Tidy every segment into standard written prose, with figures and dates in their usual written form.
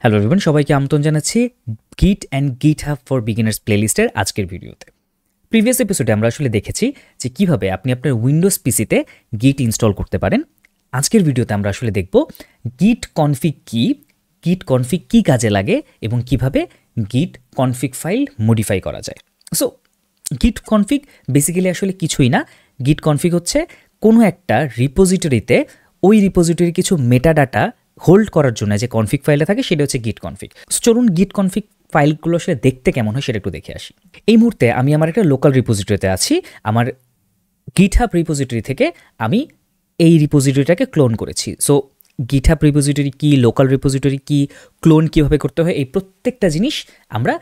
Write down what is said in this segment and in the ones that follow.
Hello everyone, সবাইকে আমন্ত্রণ জানাচ্ছি গিট অ্যান্ড গিটহাব ফর বিগিনার্স প্লেলিস্টের আজকের ভিডিওতে। প্রিভিয়াস এপিসোডে আমরা আসলে দেখেছি যে কিভাবে আপনি আপনার উইন্ডোজ পিসিতে গিট ইনস্টল করতে পারেন। আজকের ভিডিওতে আমরা আসলে দেখব গিট কনফিগ কি কাজে লাগে এবং কিভাবে গিট কনফিগ ফাইল মডিফাই করা যায়। সো গিট কনফিগ বেসিক্যালি আসলে কিছুই না। গিট কনফিগ হচ্ছে কোনো একটা রিপোজিটরিতে ওই রিপোজিটরির কিছু মেটাডাটা হোল্ড করার জন্য যে কনফিগ ফাইলটা থাকে সেটা হচ্ছে গিট কনফিগ। চলুন গিট কনফিগ ফাইলগুলো আসলে দেখতে কেমন হয় সেটা একটু দেখে আসি। এই মুহূর্তে আমি আমার একটা লোকাল রিপোজিটরিতে আছি। আমার গিটহাব রিপোজিটরি থেকে আমি এই রিপোজিটরিটাকে ক্লোন করেছি। সো গিটহাব রিপোজিটরি কি, লোকাল রিপোজিটরি কি, ক্লোন কীভাবে করতে হয়, এই প্রত্যেকটা জিনিস আমরা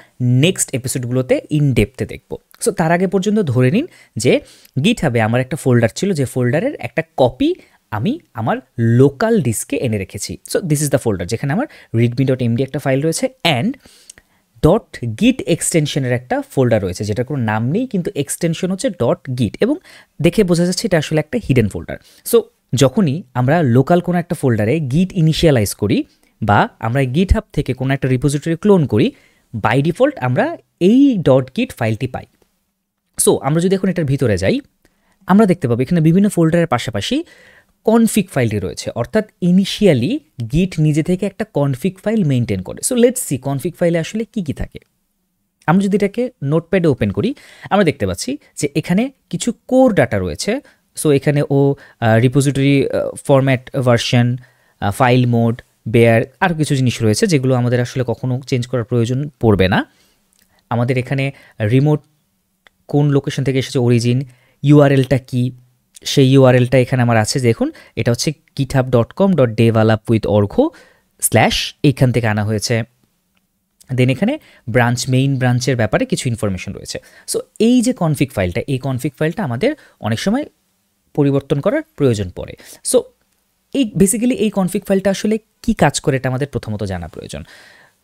নেক্সট এপিসোডগুলোতে ইন ডেপথে দেখব। সো তার আগে পর্যন্ত ধরে নিন যে গিটহাবে আমার একটা ফোল্ডার ছিল, যে ফোল্ডারের একটা কপি আমি আমার লোকাল ডিস্কে এনে রেখেছি। So this is the folder যেখানে আমার readme.md একটা ফাইল রয়েছে অ্যান্ড .git এক্সটেনশনের একটা ফোল্ডার রয়েছে যেটার কোনো নাম নেই, কিন্তু এক্সটেনশন হচ্ছে .git এবং দেখে বোঝা যাচ্ছে এটা আসলে একটা হিডেন ফোল্ডার। সো যখনই আমরা লোকাল কোনো একটা ফোল্ডারে গিট ইনিশিয়ালাইজ করি বা আমরা গিটহাব থেকে কোনো একটা রিপোজিটরি ক্লোন করি, বাই ডিফল্ট আমরা এই .git ফাইলটি পাই। সো আমরা যদি এখন এটার ভিতরে যাই, আমরা দেখতে পাবো এখানে বিভিন্ন ফোল্ডারের পাশাপাশি কনফিগ ফাইলটি রয়েছে, অর্থাৎ ইনিশিয়ালি গিট নিজে থেকে একটা কনফিগ ফাইল মেনটেন করে। সো লেটস সি কনফিগ ফাইলে আসলে কি কি থাকে। আমরা যদি এটাকে নোটপ্যাডে ওপেন করি, আমরা দেখতে পাচ্ছি যে এখানে কিছু কোর ডাটা রয়েছে। সো এখানে repository format, version, file mode, bare, আরও কিছু জিনিস রয়েছে যেগুলো আমাদের আসলে কখনো চেঞ্জ করার প্রয়োজন পড়বে না। আমাদের এখানে রিমোট কোন লোকেশন থেকে এসেছে, অরিজিন, ইউআরএলটা কি, সেই ইউআরএলটা এখানে আমার আছে। দেখুন এটা হচ্ছে github.com.developwithorgo/ এইখান থেকে আনা হয়েছে। দেন এখানে মেইন ব্রাঞ্চের ব্যাপারে কিছু ইনফরমেশন রয়েছে। সো এই যে কনফিগ ফাইলটা, এই কনফিগ ফাইলটা আমাদের অনেক সময় পরিবর্তন করার প্রয়োজন পড়ে। সো এই বেসিক্যালি এই কনফিগ ফাইলটা আসলে কি কাজ করে এটা আমাদের প্রথমত জানা প্রয়োজন।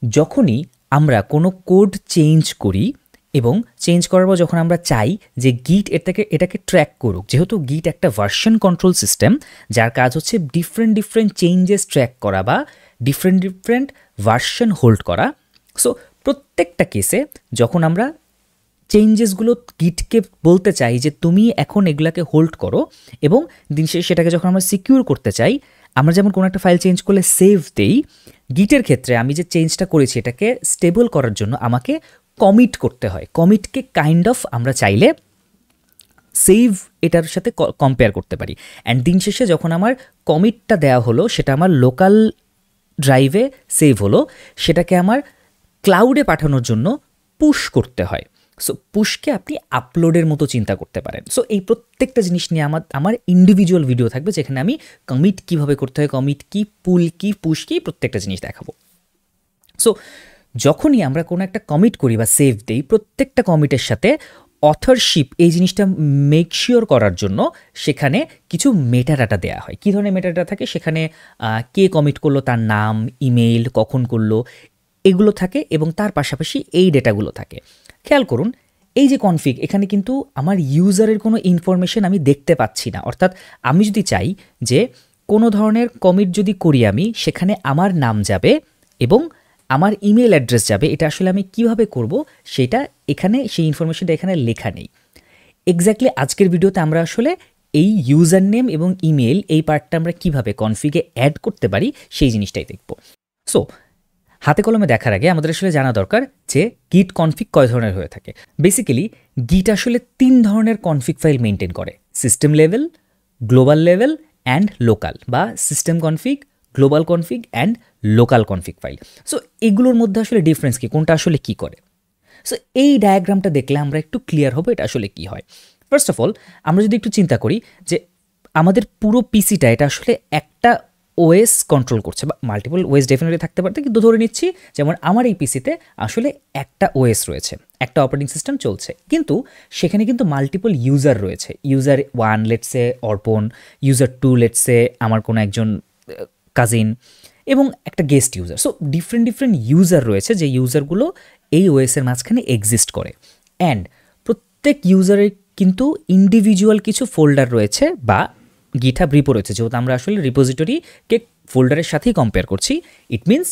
যখনই আমরা কোনো কোড চেঞ্জ করি এবং চেঞ্জ করার পর যখন আমরা চাই যে গিট এটাকে ট্র্যাক করুক, যেহেতু গিট একটা ভার্সন কন্ট্রোল সিস্টেম যার কাজ হচ্ছে ডিফারেন্ট চেঞ্জেস ট্র্যাক করা বা ডিফারেন্ট ভার্সন হোল্ড করা। সো প্রত্যেকটা কেসে যখন আমরা চেঞ্জেসগুলো গিটকে বলতে চাই যে তুমি এখন এগুলাকে হোল্ড করো এবং দিন শেষে সেটাকে যখন আমরা সিকিউর করতে চাই, আমরা যেমন কোনো একটা ফাইল চেঞ্জ করলে সেভ দেই, গিটের ক্ষেত্রে আমি যে চেঞ্জটা করেছি এটাকে স্টেবল করার জন্য আমাকে কমিট করতে হয়। কমিটকে কাইন্ড অফ আমরা চাইলে সেভ এটার সাথে কম্পেয়ার করতে পারি। অ্যান্ড দিন শেষে যখন আমার কমিটটা দেওয়া হলো, সেটা আমার লোকাল ড্রাইভে সেভ হলো, সেটাকে আমার ক্লাউডে পাঠানোর জন্য পুশ করতে হয়। সো পুশকে আপনি আপলোডের মতো চিন্তা করতে পারেন। সো এই প্রত্যেকটা জিনিস নিয়ে আমার ইন্ডিভিজুয়াল ভিডিও থাকবে যেখানে আমি কমিট কীভাবে করতে হয়, কমিট কি, পুল কি, পুশ কি, প্রত্যেকটা জিনিস দেখাবো। সো যখনই আমরা কোনো একটা কমিট করি বা সেভ দিই, প্রত্যেকটা কমিটের সাথে অথরশিপ এই জিনিসটা মেক শিওর করার জন্য সেখানে কিছু মেটাডাটা দেওয়া হয়। কী ধরনের মেটাডাটা থাকে সেখানে, কে কমিট করলো, তার নাম, ইমেইল, কখন করলো, এগুলো থাকে এবং তার পাশাপাশি এই ডেটাগুলো থাকে। খেয়াল করুন এই যে কনফিগ, এখানে কিন্তু আমার ইউজারের কোনো ইনফরমেশন আমি দেখতে পাচ্ছি না। অর্থাৎ আমি যদি চাই যে কোনো ধরনের কমিট যদি করি আমি, সেখানে আমার নাম যাবে এবং আমার ইমেল অ্যাড্রেস যাবে। এটা আসলে আমি কিভাবে করব সেটা এখানে, সেই ইনফরমেশনটা এখানে লেখা নেই। এক্স্যাক্টলি আজকের ভিডিওতে আমরা আসলে এই ইউজার নেম এবং ইমেল এই পার্টটা আমরা কিভাবে কনফিগে অ্যাড করতে পারি সেই জিনিসটাই দেখব। সো হাতে কলমে দেখার আগে আমাদের আসলে জানা দরকার যে গিট কনফিগ কয় ধরনের হয়ে থাকে। বেসিক্যালি গিট আসলে 3 ধরনের কনফিগ ফাইল মেনটেন করে: system level, global level and local, বা system config, global config and local config file. So এগুলোর মধ্যে আসলে ডিফারেন্স কি, কোনটা আসলে কি করে। সো এই ডায়াগ্রামটা দেখলে আমরা একটু ক্লিয়ার হবো এটা আসলে কি হয়। ফার্স্ট অফ অল আমরা যদি একটু চিন্তা করি যে আমাদের পুরো পিসিটা এটা আসলে একটা ওএস কন্ট্রোল করছে, বা মাল্টিপল ওএস ডেফিনেটলি থাকতে পারতে, কিন্তু ধরে নিচ্ছি যেমন আমার এই পিসিতে আসলে একটা ওএস রয়েছে, একটা অপারেটিং সিস্টেম চলছে, কিন্তু সেখানে কিন্তু মাল্টিপল ইউজার রয়েছে। ইউজার 1 লেটসে অর্পণ, ইউজার 2 লেটসে আমার কোনো একজন কাজিন, এবং একটা guest user. So different user রয়েছে যে ইউজারগুলো এই ওএসের মাঝখানে এক্সিস্ট করে। অ্যান্ড প্রত্যেক ইউজারের কিন্তু ইন্ডিভিজুয়াল কিছু ফোল্ডার রয়েছে বা গিটহাব রিপো রয়েছে। যেহেতু আমরা আসলে রিপোজিটরিকে ফোল্ডারের সাথেই কম্পেয়ার করছি, ইট মিনস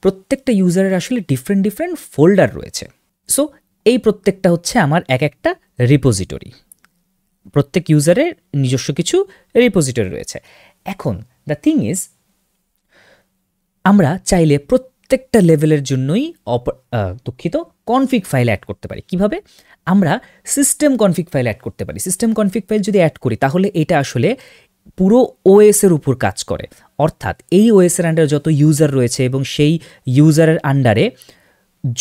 প্রত্যেকটা ইউজারের আসলে ডিফারেন্ট ডিফারেন্ট ফোল্ডার রয়েছে। সো এই প্রত্যেকটা হচ্ছে আমার এক একটা রিপোজিটরি, প্রত্যেক ইউজারের নিজস্ব কিছু রিপোজিটরি রয়েছে। এখন দ্য থিং ইজ, আমরা চাইলে প্রত্যেকটা লেভেলের জন্যই কনফিগ ফাইল অ্যাড করতে পারি। কিভাবে? আমরা সিস্টেম কনফিগ ফাইল অ্যাড করতে পারি। সিস্টেম কনফিগ ফাইল যদি অ্যাড করি তাহলে এটা আসলে পুরো ওএসের উপর কাজ করে, অর্থাৎ এই ওএসের আন্ডারে যত ইউজার রয়েছে এবং সেই ইউজারের আন্ডারে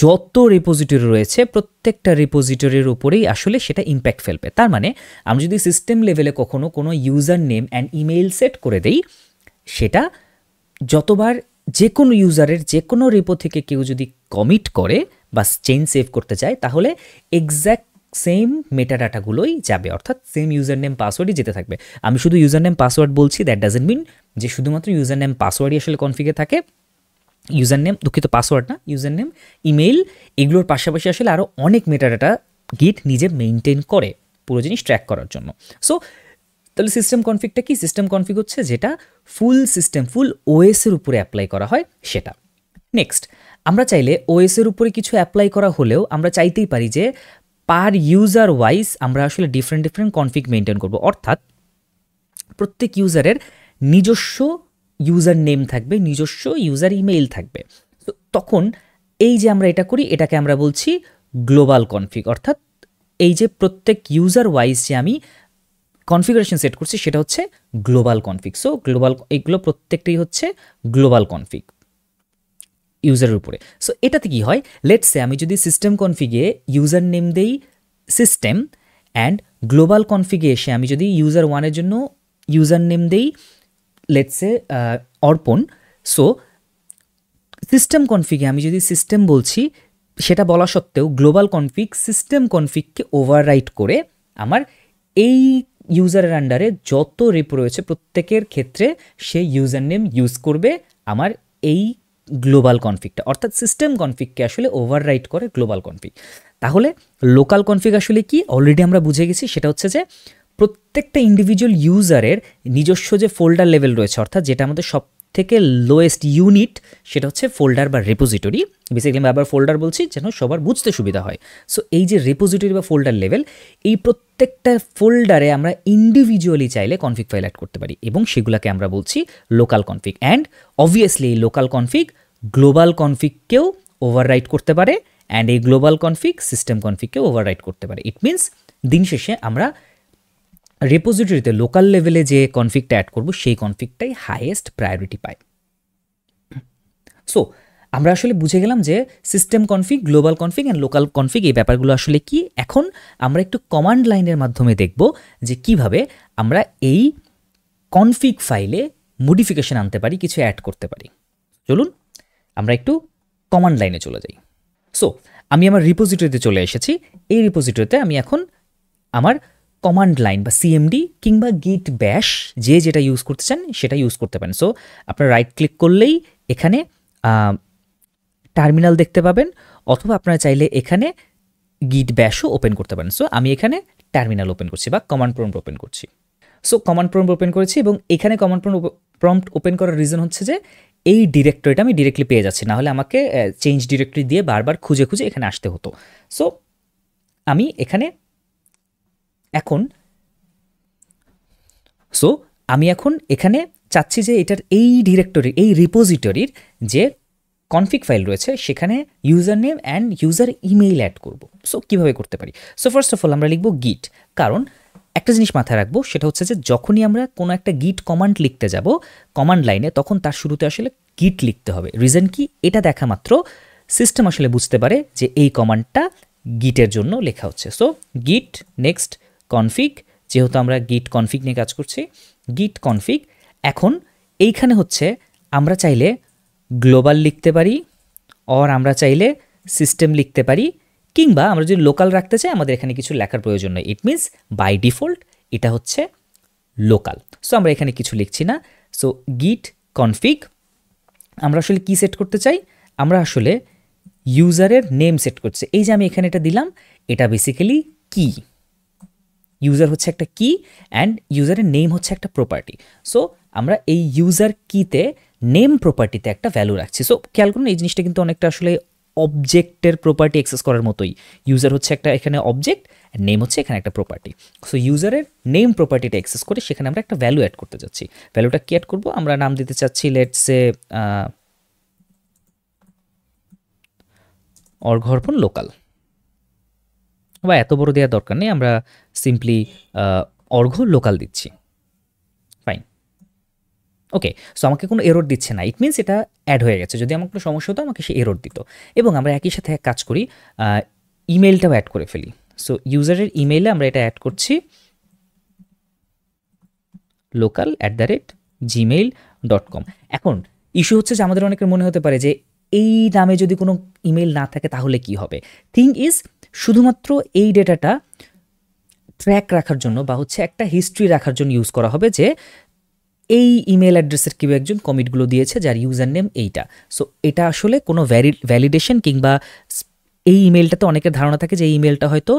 যত রিপোজিটরি রয়েছে প্রত্যেকটা রিপোজিটরির উপরেই আসলে সেটা ইম্প্যাক্ট ফেলবে। তার মানে আমি যদি সিস্টেম লেভেলে কখনো কোনো user name and email set করে দেই, সেটা যতবার যে কোনো ইউজারের যে কোনো রিপো থেকে কেউ যদি কমিট করে বা চেঞ্জ সেভ করতে চায় তাহলে এক্স্যাক্ট সেম মেটাডাটাগুলোই যাবে, অর্থাৎ সেম ইউজার নেম পাসওয়ার্ডই যেতে থাকবে। আমি শুধু ইউজার নেম পাসওয়ার্ড বলছি, দ্যাট ডাজেন্ট মিন যে শুধুমাত্র ইউজার নেম পাসওয়ার্ডই আসলে কনফিগে থাকে। ইউজার নেম, দুঃখিত, পাসওয়ার্ড না, ইউজার নেম, ইমেইল, এগুলোর পাশাপাশি আসলে আরও অনেক মেটাডাটা গিট নিজে মেইনটেইন করে পুরো জিনিস ট্র্যাক করার জন্য। সো তাহলে সিস্টেম কনফিগটা কি? সিস্টেম কনফিগ হচ্ছে যেটা ফুল সিস্টেম, ফুল ওএসের উপরে অ্যাপ্লাই করা হয় সেটা। নেক্সট, আমরা চাইলে ওএসের উপরে কিছু অ্যাপ্লাই করা হলেও আমরা চাইতেই পারি যে পার ইউজার ওয়াইজ আমরা আসলে ডিফারেন্ট ডিফারেন্ট কনফিগ মেনটেন করব, অর্থাৎ প্রত্যেক ইউজারের নিজস্ব ইউজার নেম থাকবে, নিজস্ব ইউজার ইমেইল থাকবে। তো তখন এই যে আমরা এটা করি, এটাকে আমরা বলছি গ্লোবাল কনফিগ, অর্থাৎ এই যে প্রত্যেক ইউজার ওয়াইজ যে আমি কনফিগারেশন সেট করছি সেটা হচ্ছে গ্লোবাল কনফিগ। সো গ্লোবাল, এগুলো প্রত্যেকটাই হচ্ছে গ্লোবাল কনফিগ ইউজারের উপরে। সো এটাতে কি হয়, লেটস সে আমি যদি সিস্টেম কনফিগে ইউজার নেম দেই সিস্টেম, অ্যান্ড গ্লোবাল কনফিগে এসে আমি যদি ইউজার ওয়ানের জন্য ইউজার নেম দেই লেটস সে অর্পণ, সো সিস্টেম কনফিগে আমি যদি সিস্টেম বলছি সেটা বলা সত্ত্বেও গ্লোবাল কনফিগ সিস্টেম কনফিগকে ওভাররাইট করে আমার এই ইউজারের আন্ডারে যত রিপো রয়েছে প্রত্যেকের ক্ষেত্রে সে ইউজার নেম ইউজ করবে আমার এই গ্লোবাল কনফিগটা, অর্থাৎ সিস্টেম কনফিগকে আসলে ওভাররাইট করে গ্লোবাল কনফিগ। তাহলে লোকাল কনফিগ আসলে কি অলরেডি আমরা বুঝে গেছি, সেটা হচ্ছে যে প্রত্যেকটা ইন্ডিভিজুয়াল ইউজারের নিজস্ব যে ফোল্ডার লেভেল রয়েছে, অর্থাৎ যেটা আমাদের সব থেকে লোয়েস্ট ইউনিট সেটা হচ্ছে ফোল্ডার বা রেপোজিটরি। বেসিক্যালি আমি আবার ফোল্ডার বলছি যেন সবার বুঝতে সুবিধা হয়। সো এই যে রেপোজিটরি বা ফোল্ডার লেভেল, এই প্রত্যেকটা ফোল্ডারে আমরা ইন্ডিভিজুয়ালি চাইলে কনফিগ ফাইল অ্যাড করতে পারি এবং সেগুলোকে আমরা বলছি লোকাল কনফিগ। অ্যান্ড অবভিয়াসলি এই লোকাল কনফিগ গ্লোবাল কনফিগকেও ওভাররাইট করতে পারে, অ্যান্ড এই গ্লোবাল কনফিগ সিস্টেম কনফিগকেও ওভাররাইট করতে পারে। ইট মিনস দিন শেষে আমরা রেপোজিটরিতে লোকাল লেভেলে যে কনফিগটা অ্যাড করব সেই কনফিগটাই হাইয়েস্ট প্রায়োরিটি পায়। সো আমরা আসলে বুঝে গেলাম যে system config, global config and local config এই ব্যাপারগুলো আসলে কি। এখন আমরা একটু কমান্ড লাইনের মাধ্যমে দেখব যে কিভাবে আমরা এই কনফিগ ফাইলে মডিফিকেশন আনতে পারি, কিছু অ্যাড করতে পারি। চলুন আমরা একটু কমান্ড লাইনে চলে যাই। সো আমি আমার রিপোজিটরিতে চলে এসেছি। এই রিপোজিটরিতে আমি এখন আমার কমান্ড লাইন বা সিএমডি কিংবা গিট ব্যাশ যে যেটা ইউজ করতে চান সেটা ইউজ করতে পারেন। সো আপনারা রাইট ক্লিক করলেই এখানে টার্মিনাল দেখতে পাবেন, অথবা আপনারা চাইলে এখানে গিট ব্যাশও ওপেন করতে পারেন। সো আমি এখানে টার্মিনাল ওপেন করছি বা কমান্ড প্রম্পট ওপেন করছি। সো কমান্ড প্রম্পট ওপেন করেছি এবং এখানে কমান্ড প্রম্পট ওপেন করার রিজন হচ্ছে যে এই ডিরেক্টরিটা আমি ডিরেক্টলি পেয়ে যাচ্ছি, নাহলে আমাকে চেঞ্জ ডিরেক্টরি দিয়ে বারবার খুঁজে খুঁজে এখানে আসতে হতো। সো আমি এখন এখানে চাচ্ছি যে এটার এই ডিরেক্টরি, এই রিপোজিটরির যে কনফিগ ফাইল রয়েছে সেখানে user name and user email add করব। সো কীভাবে করতে পারি? সো ফার্স্ট অফ অল আমরা লিখব গিট, কারণ একটা জিনিস মাথায় রাখবো সেটা হচ্ছে যে যখনই আমরা কোনো একটা গিট কমান্ড লিখতে যাব কমান্ড লাইনে, তখন তার শুরুতে আসলে গিট লিখতে হবে। রিজন কি? এটা দেখা মাত্র সিস্টেম আসলে বুঝতে পারে যে এই কমান্ডটা গিটের জন্য লেখা হচ্ছে। সো গিট নেক্সট কনফিগ, যেহেতু আমরা গিট কনফিগ নিয়ে কাজ করছি, গিট কনফিগ। এখন এইখানে হচ্ছে আমরা চাইলে গ্লোবাল লিখতে পারি, অর আমরা চাইলে সিস্টেম লিখতে পারি, কিংবা আমরা যদি লোকাল রাখতে চাই আমাদের এখানে কিছু লেখার প্রয়োজন নেই। ইট মিনস বাই ডিফল্ট এটা হচ্ছে লোকাল। সো আমরা এখানে কিছু লিখছি না। সো গিট কনফিগ আমরা আসলে কি সেট করতে চাই? আমরা আসলে ইউজারের নেম সেট করছি। এই যে আমি এখানে এটা দিলাম, এটা বেসিক্যালি কি, ইউজার হচ্ছে একটা কি অ্যান্ড ইউজারের নেম হচ্ছে একটা প্রপার্টি। সো আমরা এই ইউজার কিতে নেম প্রপার্টিতে একটা ভ্যালু রাখছি। সো খেয়াল করুন এই জিনিসটা কিন্তু অনেকটা আসলে অবজেক্টের প্রপার্টি অ্যাক্সেস করার মতোই। ইউজার হচ্ছে একটা এখানে অবজেক্ট, নেম হচ্ছে এখানে একটা প্রপার্টি। সো ইউজারের নেম প্রপার্টিটা অ্যাক্সেস করে সেখানে আমরা একটা ভ্যালু অ্যাড করতে যাচ্ছি। ভ্যালুটা কি অ্যাড করবো? আমরা নাম দিতে চাচ্ছি লেটস সে অর্ঘর্পণ লোকাল, বা এত বড় দেওয়ার দরকার নেই, আমরা সিম্পলি অর্ঘ লোকাল দিচ্ছি। ফাইন, ওকে। সো আমাকে কোনো এরর দিচ্ছে না, ইট মিনস এটা অ্যাড হয়ে গেছে। যদি আমার কোনো সমস্যা হতো আমাকে সে এরর দিত। এবং আমরা একই সাথে এক কাজ করি, ইমেলটাও অ্যাড করে ফেলি। সো ইউজারের ইমেইলে আমরা এটা অ্যাড করছি local@gmail.com। এখন ইস্যু হচ্ছে যে আমাদের অনেকের মনে হতে পারে যে এই নামে যদি কোনো ইমেল না থাকে তাহলে কি হবে। থিং ইজ শুধুমাত্র এই ডেটাটা ট্র্যাক রাখার জন্য বা হচ্ছে একটা হিস্ট্রি রাখার জন্য ইউজ করা হবে যে এই ইমেল অ্যাড্রেসের কেউ একজন কমিটগুলো দিয়েছে যার ইউজার নেম এইটা। সো এটা আসলে কোনো ভ্যালিডেশন কিংবা এই ইমেলটাতে অনেকের ধারণা থাকে যে এই ইমেলটা হয়তো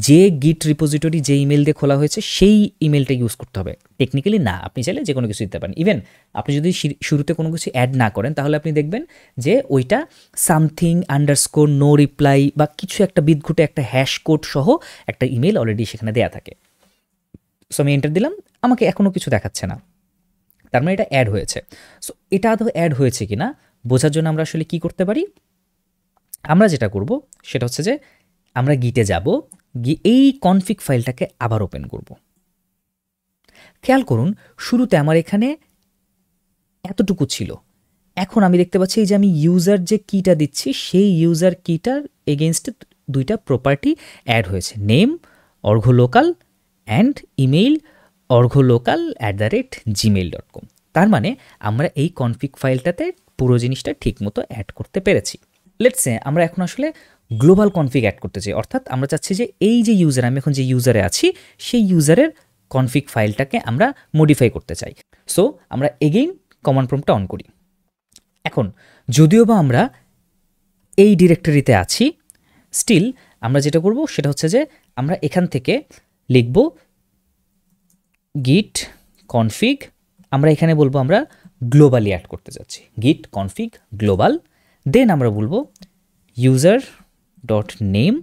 যে গিট রিপোজিটরি যে ইমেল দিয়ে খোলা হয়েছে সেই ইমেলটা ইউজ করতে হবে। টেকনিক্যালি না, আপনি চাইলে যে কোনো কিছু দিতে পারেন। ইভেন আপনি যদি শুরুতে কোনো কিছু অ্যাড না করেন তাহলে আপনি দেখবেন যে ওইটা সামথিং আন্ডারস্কোর নো রিপ্লাই বা কিছু একটা বিদঘুটে একটা হ্যাশ কোড সহ একটা ইমেল অলরেডি সেখানে দেয়া থাকে। সো আমি এন্টার দিলাম, আমাকে এখনও কিছু দেখাচ্ছে না, তার মানে এটা অ্যাড হয়েছে। সো এটা আদৌ অ্যাড হয়েছে কি না বোঝার জন্য আমরা আসলে কি করতে পারি, আমরা যেটা করব সেটা হচ্ছে যে আমরা গিটে যাব, গিয়ে এই কনফিগ ফাইলটাকে আবার ওপেন করব। খেয়াল করুন শুরুতে আমার এখানে এতটুকু ছিল, এখন আমি দেখতে পাচ্ছি যে আমি ইউজার যে কিটা দিচ্ছি সেই ইউজার কিটার এগেনস্টে দুইটা প্রপার্টি অ্যাড হয়েছে, name Argha local and email orgholocal@gmail.com। তার মানে আমরা এই কনফিগ ফাইলটাতে পুরো জিনিসটা ঠিকমতো অ্যাড করতে পেরেছি। লেটস সে আমরা এখন আসলে গ্লোবাল কনফিগ অ্যাড করতে চাই, অর্থাৎ আমরা চাচ্ছি যে এই যে ইউজার, আমি এখন যে ইউজারে আছি সেই ইউজারের কনফিগ ফাইলটাকে আমরা মডিফাই করতে চাই। সো আমরা এগেইন কমান্ড প্রম্পটটা অন করি। এখন যদিও বা আমরা এই ডিরেক্টরিতে আছি, স্টিল আমরা যেটা করব সেটা হচ্ছে যে আমরা এখান থেকে লিখব git config, আমরা এখানে বলবো আমরা গ্লোবালি অ্যাড করতে যাচ্ছি, git config global, দেন আমরা বলবো user ডট নেম,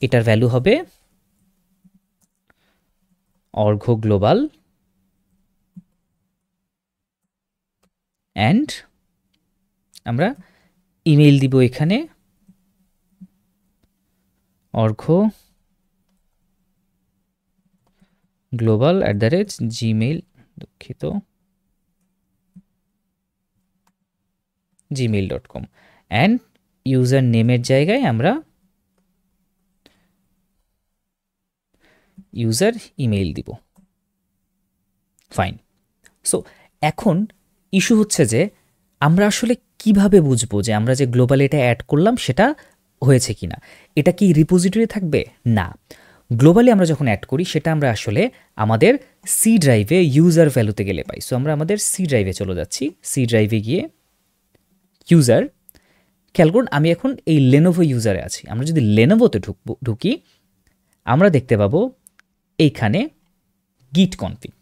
এটার ভ্যালু হবে অর্ঘ গ্লোবাল অ্যান্ড আমরা ইমেইল দিব এখানে অর্ঘ global@gmail, দুঃখিত gmail.com, অ্যান্ড ইউজার নেমের জায়গায় আমরা ইউজার ইমেইল দিব। ফাইন। সো এখন ইস্যু হচ্ছে যে আমরা আসলে কিভাবে বুঝবো যে আমরা যে গ্লোবাল এটা অ্যাড করলাম সেটা হয়েছে কিনা, এটা কি রিপোজিটরি থাকবে? না, গ্লোবালি আমরা যখন অ্যাড করি সেটা আমরা আসলে আমাদের সি ড্রাইভে ইউজার ভ্যালুতে গেলে পাই। সো আমরা আমাদের সি ড্রাইভে চলে যাচ্ছি, সি ড্রাইভে গিয়ে ইউজার, খেয়াল করুন আমি এখন এই লেনোভো ইউজারে আছি। আমরা যদি লেনোভোতে ঢুকি আমরা দেখতে পাবো এইখানে গিট কনফিগ,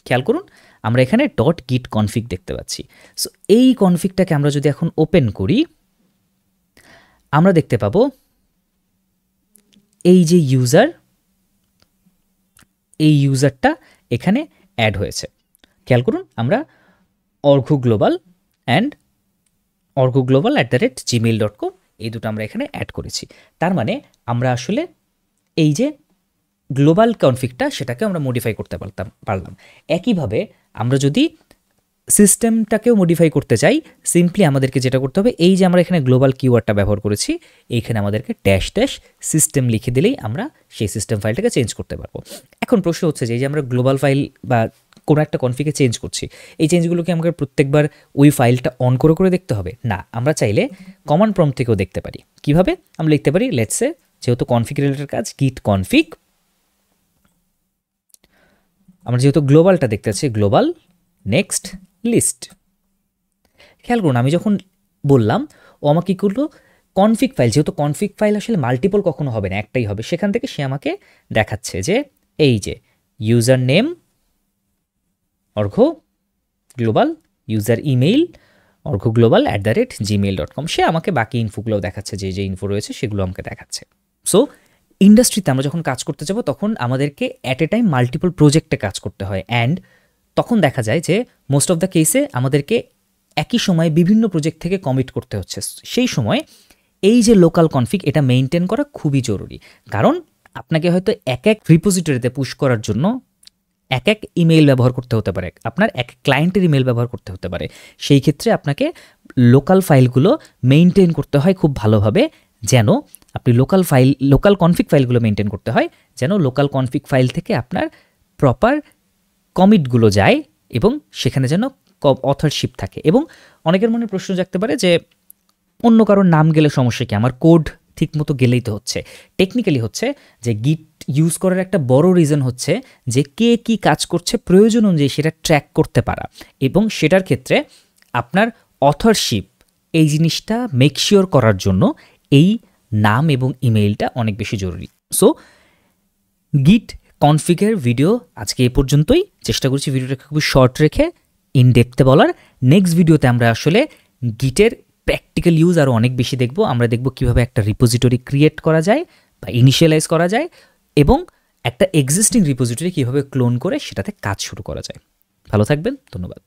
খেয়াল করুন আমরা এখানে ডট গিট কনফিগ দেখতে পাচ্ছি। সো এই কনফিগটাকে আমরা যদি এখন ওপেন করি আমরা দেখতে পাবো এই যে ইউজার, এই ইউজারটা এখানে অ্যাড হয়েছে। খেয়াল করুন আমরা অর্ঘ গ্লোবাল অ্যান্ড orghoglobal@gmail.com এই দুটো আমরা এখানে অ্যাড করেছি। তার মানে আমরা আসলে এই যে গ্লোবাল কনফিগটা সেটাকে আমরা মডিফাই করতে পারলাম। একইভাবে আমরা যদি সিস্টেমটাকেও মডিফাই করতে চাই, সিম্পলি আমাদেরকে যেটা করতে হবে, এই যে আমরা এখানে গ্লোবাল কিওয়ার্ডটা ব্যবহার করেছি এইখানে আমাদেরকে ড্যাশ ড্যাশ সিস্টেম লিখে দিলেই আমরা সেই সিস্টেম ফাইলটাকে চেঞ্জ করতে পারবো। এখন প্রশ্ন হচ্ছে যে এই যে আমরা গ্লোবাল ফাইল বা কোনো একটা কনফিগে চেঞ্জ করছি, এই চেঞ্জগুলোকে আমাকে প্রত্যেকবার ওই ফাইলটা অন করে করে দেখতে হবে? না, আমরা চাইলে কমান্ড প্রম্পট থেকেও দেখতে পারি। কিভাবে? আমরা লিখতে পারি লেটস সে যেহেতু কনফিগ রিলেটেড কাজ, গিট কনফিগ, আমরা যেহেতু গ্লোবালটা দেখতে পাচ্ছি গ্লোবাল নেক্সট লিস্ট। খেয়াল করুন আমি যখন বললাম ও আমাকে কী করলো, কনফিগ ফাইল, যেহেতু কনফিগ ফাইল আসলে মাল্টিপল কখনো হবে না, একটাই হবে, সেখান থেকে সে আমাকে দেখাচ্ছে যে এই যে ইউজার নেম অর্ঘ গ্লোবাল, ইউজার ইমেইল orgglobal@gmail.com। সে আমাকে বাকি ইনফোগুলো দেখাচ্ছে, যে ইনফো রয়েছে সেগুলো আমাকে দেখাচ্ছে। সো ইন্ডাস্ট্রিতে আমরা যখন কাজ করতে যাব তখন আমাদেরকে অ্যাট এ টাইম মাল্টিপল প্রজেক্টে কাজ করতে হয়, অ্যান্ড তখন দেখা যায় যে মোস্ট অফ দ্য কেসে আমাদেরকে একই সময়ে বিভিন্ন প্রজেক্ট থেকে কমিট করতে হচ্ছে। সেই সময় এই যে লোকাল কনফিগ, এটা মেনটেন করা খুবই জরুরি, কারণ আপনাকে হয়তো এক রিপোজিটরিতে পুশ করার জন্য এক ইমেইল ব্যবহার করতে হতে পারে, আপনার এক ক্লায়েন্টের ইমেইল ব্যবহার করতে হতে পারে। সেই ক্ষেত্রে আপনাকে লোকাল ফাইলগুলো মেনটেন করতে হয় খুব ভালোভাবে, যেন আপনি লোকাল কনফিগ ফাইলগুলো মেনটেন করতে হয়, যেন লোকাল কনফিগ ফাইল থেকে আপনার প্রপার কমিটগুলো যায় এবং সেখানে যেন অথরশিপ থাকে। এবং অনেকের মনে প্রশ্ন জাগতে পারে যে অন্য কারোর নাম গেলে সমস্যা কি, আমার কোড ঠিক মতো গেলেই তো হচ্ছে। টেকনিক্যালি হচ্ছে যে গিট ইউজ করার একটা বড় রিজন হচ্ছে যে কে কী কাজ করছে প্রয়োজন অনুযায়ী সেটা ট্র্যাক করতে পারা, এবং সেটার ক্ষেত্রে আপনার অথরশিপ এই জিনিসটা মেকশিওর করার জন্য এই নাম এবং ইমেইলটা অনেক বেশি জরুরি। সো গিট কনফিগের ভিডিও আজকে এ পর্যন্তই। চেষ্টা করছি ভিডিওটাকে খুবই শর্ট রেখে ইন ডেপথে বলার। নেক্সট ভিডিওতে আমরা আসলে গিটের প্র্যাকটিক্যাল ইউজ আরও অনেক বেশি দেখব। আমরা দেখব কীভাবে একটা রিপোজিটরি ক্রিয়েট করা যায় বা ইনিশিয়ালাইজ করা যায়, এবং একটা এক্সিস্টিং রিপোজিটরি কীভাবে ক্লোন করে সেটাতে কাজ শুরু করা যায়। ভালো থাকবেন, ধন্যবাদ।